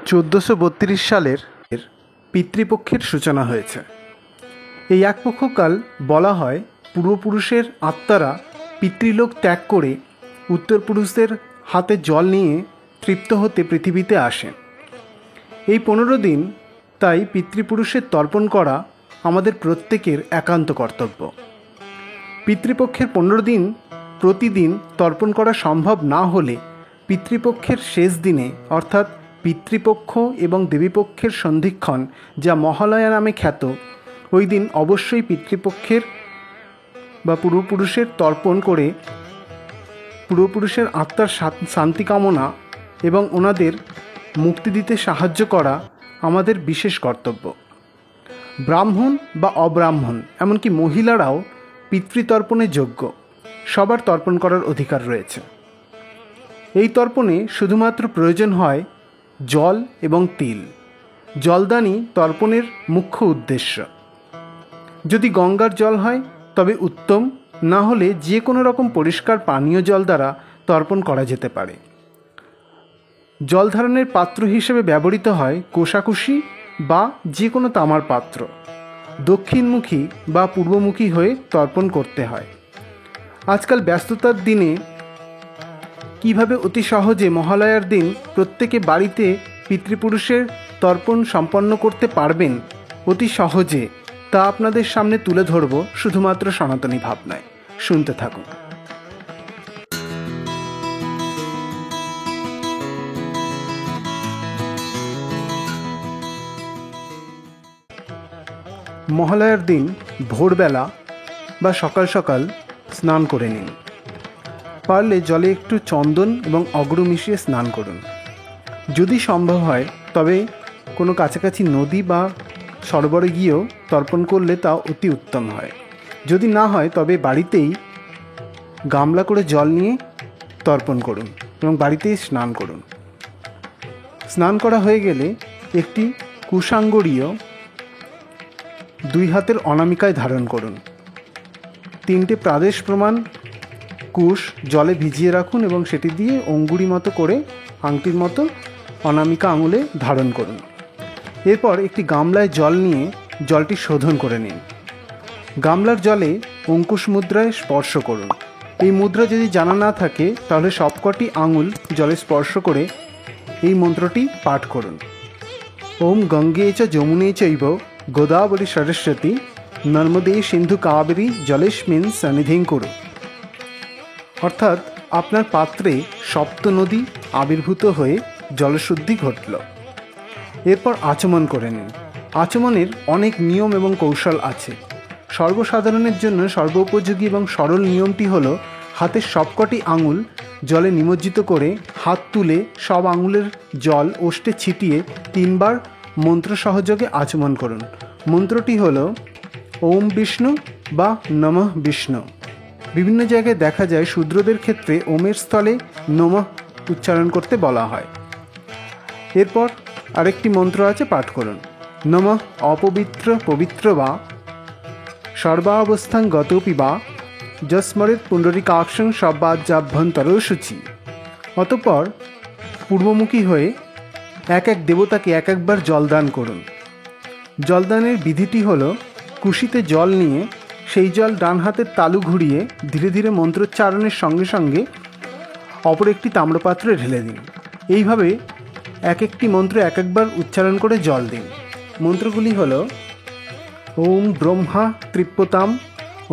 1432 সালের পিতৃপক্ষের সূচনা হয়েছে। এই এক পক্ষকাল বলা হয় পূর্বপুরুষের আত্মারা পিতৃলোক ত্যাগ করে উত্তরপুরুষদের হাতে জল নিয়ে তৃপ্ত হতে পৃথিবীতে আসেন। এই 15 দিন তাই পিতৃপুরুষের তর্পণ করা আমাদের প্রত্যেকের একান্ত কর্তব্য। পিতৃপক্ষের 15 দিন প্রতিদিন তর্পণ করা সম্ভব না হলে পিতৃপক্ষের শেষ দিনে অর্থাৎ পিতৃপক্ষ এবং দেবীপক্ষের সন্ধিক্ষণ, যা মহালয়া নামে খ্যাত, ওই দিন অবশ্যই পিতৃপক্ষের বা পূর্বপুরুষের তর্পণ করে পূর্বপুরুষের আত্মার শান্তি কামনা এবং ওনাদের মুক্তি দিতে সাহায্য করা আমাদের বিশেষ কর্তব্য। ব্রাহ্মণ বা অব্রাহ্মণ এমনকি মহিলারাও পিতৃতর্পণে যোগ্য, সবার তর্পণ করার অধিকার রয়েছে। এই তর্পণে শুধুমাত্র প্রয়োজন হয় জল এবং তিল। জলদানই তর্পণের মুখ্য উদ্দেশ্য। যদি গঙ্গার জল হয় তবে উত্তম, না হলে যে কোনো রকম পরিষ্কার পানীয় জল দ্বারা তর্পণ করা যেতে পারে। জল ধারণের পাত্র হিসেবে ব্যবহৃত হয় কোষাকুষি বা যে কোনো তামার পাত্র। দক্ষিণমুখী বা পূর্বমুখী হয়ে তর্পণ করতে হয়। আজকাল ব্যস্ততার দিনে কিভাবে অতি সহজে মহালয়ার দিন প্রত্যেকে বাড়িতে পিতৃপুরুষের তর্পণ সম্পন্ন করতে পারবেন অতি সহজে, তা আপনাদের সামনে তুলে ধরব শুধুমাত্র সনাতনী ভাবনায়। শুনতে থাকুন। মহালয়ার দিন ভোরবেলা বা সকাল সকাল স্নান করে নিন। পারলে জলে একটু চন্দন এবং অগ্র মিশিয়ে স্নান করুন। যদি সম্ভব হয় তবে কোনো কাছাকাছি নদী বা সরোবরে গিয়েও তর্পণ করলে তা অতি উত্তম হয়। যদি না হয় তবে বাড়িতেই গামলা করে জল নিয়ে তর্পণ করুন এবং বাড়িতেই স্নান করুন। স্নান করা হয়ে গেলে একটি কুশাঙ্গরীয় 2 হাতের অনামিকায় ধারণ করুন। 3টে প্রাদেশ প্রমাণ কুশ জলে ভিজিয়ে রাখুন এবং সেটি দিয়ে অঙ্গুরি মতো করে আংটির মতো অনামিকা আঙুলে ধারণ করুন। এরপর একটি গামলায় জল নিয়ে জলটি শোধন করে নিন। গামলার জলে অঙ্কুশ মুদ্রায় স্পর্শ করুন। এই মুদ্রা যদি জানা না থাকে তাহলে সবকটি আঙুল জলে স্পর্শ করে এই মন্ত্রটি পাঠ করুন। ওম গঙ্গে চ যমুনে চৈব গোদাবরী সরস্বতী নর্মদে সিন্ধু কাবেরী জলেস্মিন সন্নিধিং কুরু। অর্থাৎ আপনার পাত্রে সপ্ত নদী আবির্ভূত হয়ে জলশুদ্ধি ঘটল। এরপর আচমন করে নিন। আচমনের অনেক নিয়ম এবং কৌশল আছে। সর্বসাধারণের জন্য সর্বোপযোগী এবং সরল নিয়মটি হল হাতের সবকটি আঙুল জলে নিমজ্জিত করে হাত তুলে সব আঙুলের জল ওষ্ঠে ছিটিয়ে 3 বার মন্ত্র সহযোগে আচমন করুন। মন্ত্রটি হল ওম বিষ্ণু বা নমঃ বিষ্ণু। বিভিন্ন জায়গায় দেখা যায় শূদ্রদের ক্ষেত্রে ওমের স্থলে নমঃ উচ্চারণ করতে বলা হয়। এরপর আরেকটি মন্ত্র আছে, পাঠ করুন। নমঃ অপবিত্র পবিত্র বা সর্বাবস্থাং গতোপি বা যস্মরেত পুণ্ডরিকাক্ষং সব্বাজ্যাভ্যন্তর শুচি। অতঃপর পূর্বমুখী হয়ে এক এক দেবতাকে এক একবার জলদান করুন। জলদানের বিধিটি হল কুশিতে জল নিয়ে সেই জল ডান হাতের তালু ঘুরিয়ে ধীরে ধীরে মন্ত্রোচ্চারণের সঙ্গে সঙ্গে অপর একটি তাম্রপাত্রে ঢেলে দিন। এইভাবে এক একটি মন্ত্র এক একবার উচ্চারণ করে জল দিন। মন্ত্রগুলি হল ওম ব্রহ্মা তৃপ্যতাম,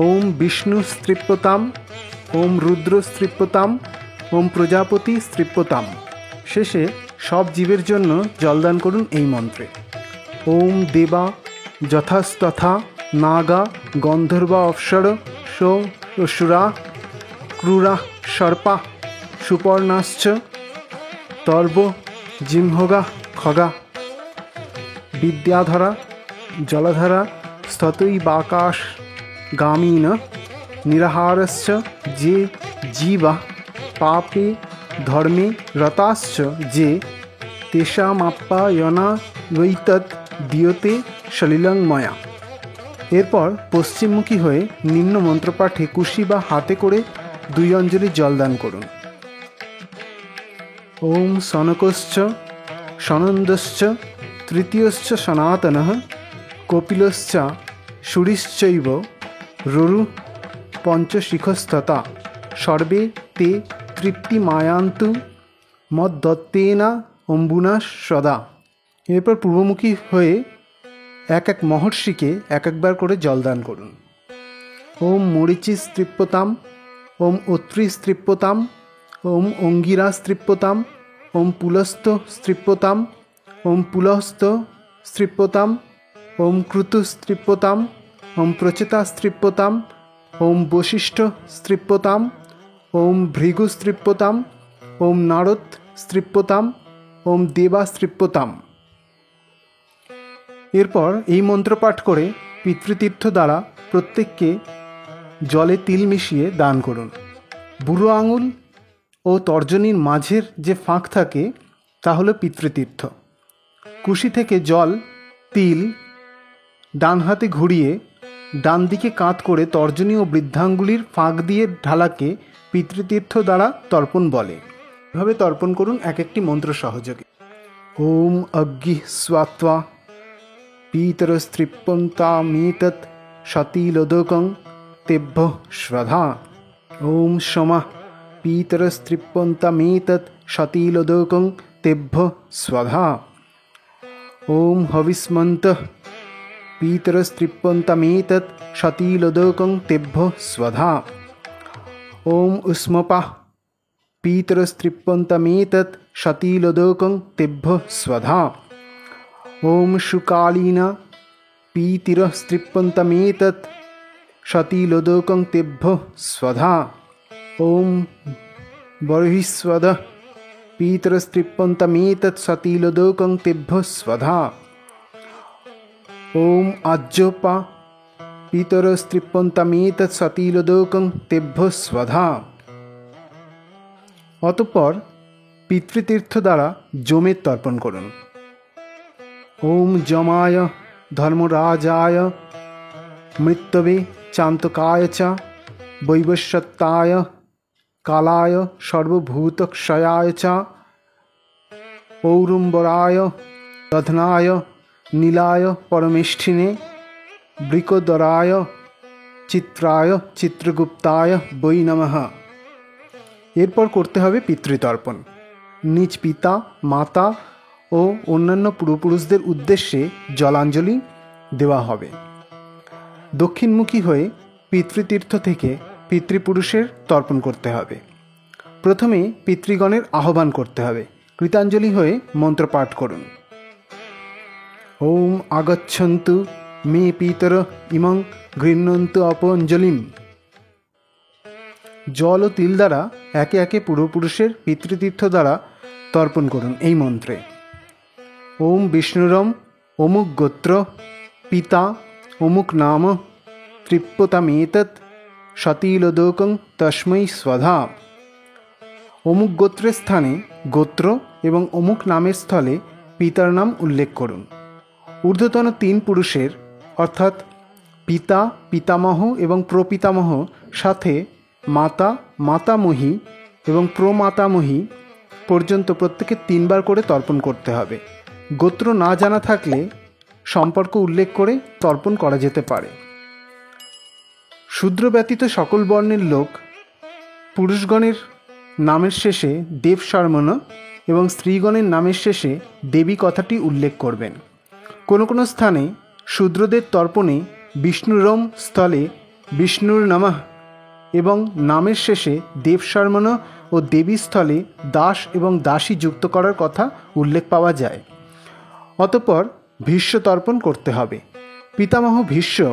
ওম বিষ্ণু তৃপ্যতাম, ওম রুদ্র তৃপ্যতাম, ওম প্রজাপতি তৃপ্যতাম। শেষে সব জীবের জন্য জলদান করুন এই মন্ত্রে। ওম দেবা যথাস্তথা নাগা গন্ধর্বা অপ্সর সুরা ক্রূরা সর্পা সুপর্ণাশ্চ তর্ব জিহ্মগা খগা বিদ্যাধরা জলধরা স্ততৈ বাকাশ গামীন নিরাহারশ্চ যে জীবা পাপে ধর্মে রতাশ্চ যে তেষামাপ্যায়না বৈতৎ দিয়তে সলিলং ময়া। এরপর পশ্চিমমুখী হয়ে নিম্ন মন্ত্রপাঠে কুশি বা হাতে করে 2 অঞ্জলি জলদান করুন। ওম সনকশ্চ সনন্দশ্চ তৃতীয়শ্চ সনাতনঃ কপিলশ্চ সুরিশ্চৈব রুরু পঞ্চশিখস্ততা সর্বে তে তৃপ্তিমায়ান্তু মদ্দত্তেনা অম্বুনা সদা। এরপর পূর্বমুখী হয়ে এক এক মহর্ষিকে এক একবার করে জলদান করুন। ওম মরিচিস্তৃপ্যতাম, ওম অত্রিস্তৃপ্যতাম, ওম অঙ্গিরাস্তৃপ্যতাম, ওম পুলস্ত স্তৃপ্যতাম, ওম পুলস্ত স্তৃপ্যতাম, ওম ক্রুতুস্তৃপ্যতাম, ওম প্রচেতাস্তৃপ্যতাম, ওম বশিষ্ঠ স্তৃপ্যতাম, ওম ভৃগুস্তৃপ্যতাম, ওম নারদ স্তৃপ্যতাম, ওম দেবাস্তৃপ্যতাম। এরপর এই মন্ত্রপাঠ করে পিতৃতীর্থ দ্বারা প্রত্যেককে জলে তিল মিশিয়ে দান করুন। বুড়ো আঙুল ও তর্জনীর মাঝের যে ফাঁক থাকে তা হলো পিতৃতীর্থ। কুশি থেকে জল তিল ডান হাতে ঘুরিয়ে ডান দিকে কাত করে তর্জনী ও বৃদ্ধাঙ্গুলির ফাঁক দিয়ে ঢালাকে পিতৃতীর্থ দ্বারা তর্পণ বলে। এভাবে তর্পণ করুন এক একটি মন্ত্র সহযোগে। ওম অগ্নি স্বাত্বা পিতরস্ত্রিপ্যন্তামেতৎ সতিলোদকং তেভ্য শ্রদ্ধা। ওম সমঃ পিতরস্ত্রিপ্যন্তামেতৎ সতিলোদকং তেভ্য স্বধা। ওম হবিষ্মন্তঃ পিতরস্ত্রিপ্যন্তামেতৎ সতিলোদকং তেভ্য স্বধা। ওম উষ্মপাঃ পিতরস্ত্রিপ্যন্তামেতৎ সতিলোদকং তেভ্য স্বধা। ওম সুকালীনা পিতরস্ত্রিপ্যন্তামেতৎ সতিলোদকং তেভ্য স্বধা। ওম বর্হিস্বদঃ পিতরস্ত্রিপ্যন্তামেতৎ সতিলোদকং তেভ্য স্বধা। ওম আজ্যোপা পিতরস্ত্রিপ্যন্তামেতৎ সতিলোদকং তেভ্য স্বধা। অতঃপর পিতৃতীর্থ দ্বারা যমের তর্পণ করুন। ওম যমায় ধর্মরাজায় মৃত্যবে চান্তকায় চ বৈবস্বত্তায় কালায় সর্বভূতক্ষয়ায় চ পৌরুম্বরায় দধনায় নীলায় পরমেষ্ঠিনে বৃকোদরায় চিত্রায় চিত্রগুপ্তায় বৈ নমঃ। এরপর করতে হবে পিতৃতর্পণ। নিজ পিতা মাতা ও অন্যান্য পূর্বপুরুষদের উদ্দেশ্যে জলাঞ্জলি দেওয়া হবে। দক্ষিণমুখী হয়ে পিতৃতীর্থ থেকে পিতৃপুরুষের তর্পণ করতে হবে। প্রথমে পিতৃগণের আহ্বান করতে হবে। কৃতাঞ্জলি হয়ে মন্ত্রপাঠ করুন। ওম আগচ্ছন্তু মে পিতর ইমং গৃহ্ণন্তু অপঞ্জলিম। জল ও তিল দ্বারা একে একে পূর্বপুরুষের পিতৃতীর্থ দ্বারা তর্পণ করুন এই মন্ত্রে। ওম বিষ্ণুরম অমুক গোত্র পিতা অমুক নাম তৃপ্যতামেতৎ সতিলোদকং তস্मै স্বধা। অমুক গোত্রের স্থানে গোত্র এবং অমুক নামের স্থলে পিতার নাম উল্লেখ করুন। ঊর্ধ্বতন তিন পুরুষের অর্থাৎ পিতা পিতামহ এবং প্রপিতামহ সাথে মাতা মাতামহী এবং প্রমাতামহী পর্যন্ত প্রত্যেকে তিনবার করে তর্পণ করতে হবে। গোত্র না জানা থাকলে সম্পর্ক উল্লেখ করে তর্পণ করা যেতে পারে। শূদ্র ব্যতীত সকল বর্ণের লোক পুরুষগণের নামের শেষে দেব শর্মণ এবং স্ত্রীগণের নামের শেষে দেবী কথাটি উল্লেখ করবেন। কোনো কোনো স্থানে শূদ্রদের তর্পণে বিষ্ণুরম স্থলে বিষ্ণুর নমঃ এবং নামের শেষে দেব শর্মণ ও দেবী স্থলে দাস এবং দাসী যুক্ত করার কথা উল্লেখ পাওয়া যায়। অতঃপর ভীষ্ম তর্পণ করতে হবে। পিতামহ ভীষ্ম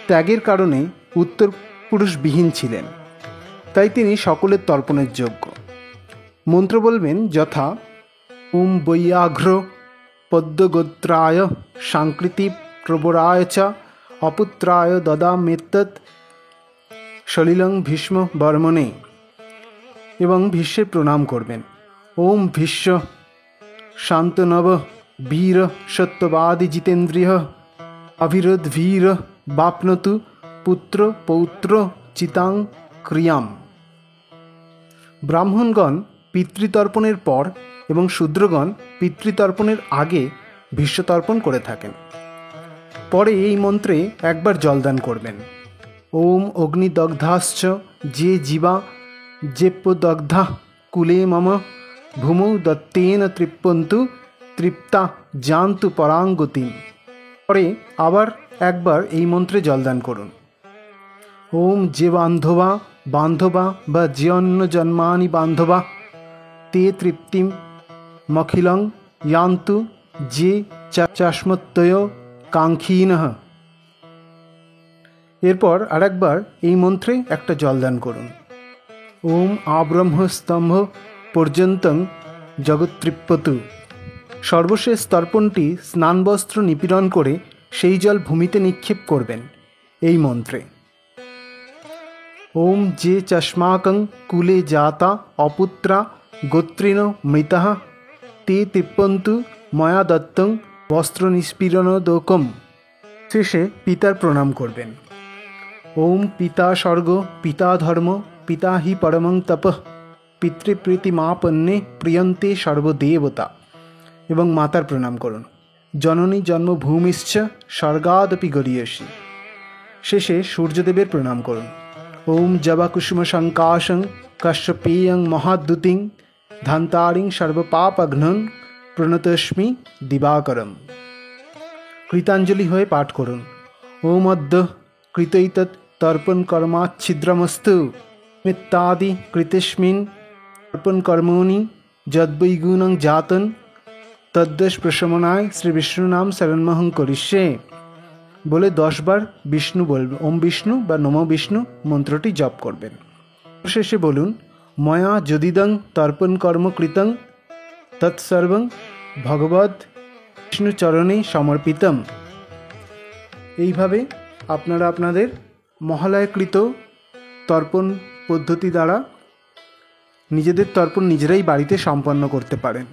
ত্যাগের কারণে উত্তর পুরুষবিহীন ছিলেন, তাই তিনি সকলের তর্পণের যোগ্য। মন্ত্র বলবেন যথা ওম বৈয়াঘ্র পদ্মগোত্রায় সাংকৃতি প্রবরায় চ অপুত্রায় দদামেতৎ সলিলং ভীষ্ম বর্মণে, এবং ভীষ্মের প্রণাম করবেন। ওম ভীষ্ম শান্তনব বীর সত্যবাদী জিতেন্দ্রিয় অভিরোধ ভীর বাপ্নতু পুত্র পৌত্র চিতাং ক্রিয়াম। ব্রাহ্মণগণ পিতৃতর্পণের পর এবং শূদ্রগণ পিতৃতর্পণের আগে ভীষ্মতর্পণ করে থাকেন। পরে এই মন্ত্রে একবার জলদান করবেন। ওম অগ্নিদগ্ধাশ্চ যে জীবা যেপ্যদগ্ধা কুলে মম ভূমৌ দত্তেন তৃপ্পন্তু তৃপ্তা জান্তু পরাঙ্গতিম। পরে আবার একবার এই মন্ত্রে জলদান করুন। ওম যে বান্ধবা বান্ধবা বা যে অন্য জন্মানি বান্ধবা তে তৃপ্তিম মখিলং ইয়ান্তু যে চাস্মত্তয় কাঙ্ক্ষিনঃ। এরপর আরেকবার এই মন্ত্রে একটা জলদান করুন। ওম আব্রহ্মস্তম্ভ পর্যন্তং জগত্তৃপ্যতু। সর্বশেষ তর্পণটি স্নানবস্ত্র নিপীড়ন করে সেই জল ভূমিতে নিক্ষেপ করবেন এই মন্ত্রে। ওম যে চস্মাকং কুলে জাতা অপুত্রা গোত্রেণ মৃতঃ তে তৃপ্পন্তু ময়া দত্তং বস্ত্র নিষ্পীড়নদোকম। শেষে পিতার প্রণাম করবেন। ওম পিতা স্বর্গ পিতা ধর্ম পিতা হি পরমং তপঃ পিতৃপ্রীতিমাপন্নে প্রিয়ন্তে সর্বদেবতা। এবং মাতার প্রণাম করুন। জননী জন্মভূমিশ্চ স্বর্গাদপি গরীয়সী। শেষে সূর্যদেবের প্রণাম করুন। ওম জবা কুসুম সংকাশং কশ্যপেয়ং মহাদ্যুতিং ধান্তারিং সর্বপাপঘ্নং প্রণতস্মি দিবাকরম। কৃতাঞ্জলি হয়ে পাঠ করুন। ওম অদ্য কৃতৈতৎ তর্পণ কর্মাচ্ছিদ্রমস্তু মিত্তাদি কৃতেস্মিন তর্পণ কর্মণি যদ্বৈগুণং জাতন তদ্দশ প্রশমনায় শ্রী বিষ্ণু নাম শরণমহং করিষ্যে বলে 10 বার বিষ্ণু বলবে, ওম বিষ্ণু বা নম বিষ্ণু মন্ত্রটি জপ করবেন। শেষে বলুন ময়া যদিদং তর্পণ কর্ম কৃতং তৎসর্বং ভগবদ বিষ্ণু চরণে সমর্পিতম। এইভাবে আপনারা আপনাদের মহালয়কৃত তর্পণ পদ্ধতি দ্বারা নিজেদের তর্পণ নিজেরাই বাড়িতে সম্পন্ন করতে পারেন।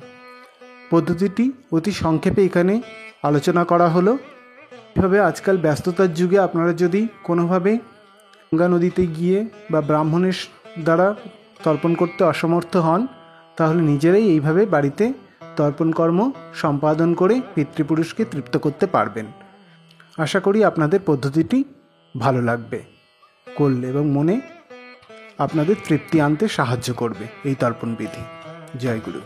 পদ্ধতিটি অতি সংক্ষেপে এখানে আলোচনা করা হলো। এভাবে আজকাল ব্যস্ততার যুগে আপনারা যদি কোনোভাবে গঙ্গা নদীতে গিয়ে বা ব্রাহ্মণের দ্বারা তর্পণ করতে অসমর্থ হন, তাহলে নিজেরাই এইভাবে বাড়িতে তর্পণ কর্ম সম্পাদন করে পিতৃপুরুষকে তৃপ্ত করতে পারবেন। আশা করি আপনাদের পদ্ধতিটি ভালো লাগবে করলে এবং মনে আপনাদের তৃপ্তি আনতে সাহায্য করবে এই তর্পণ বিধি। জয় গুরু।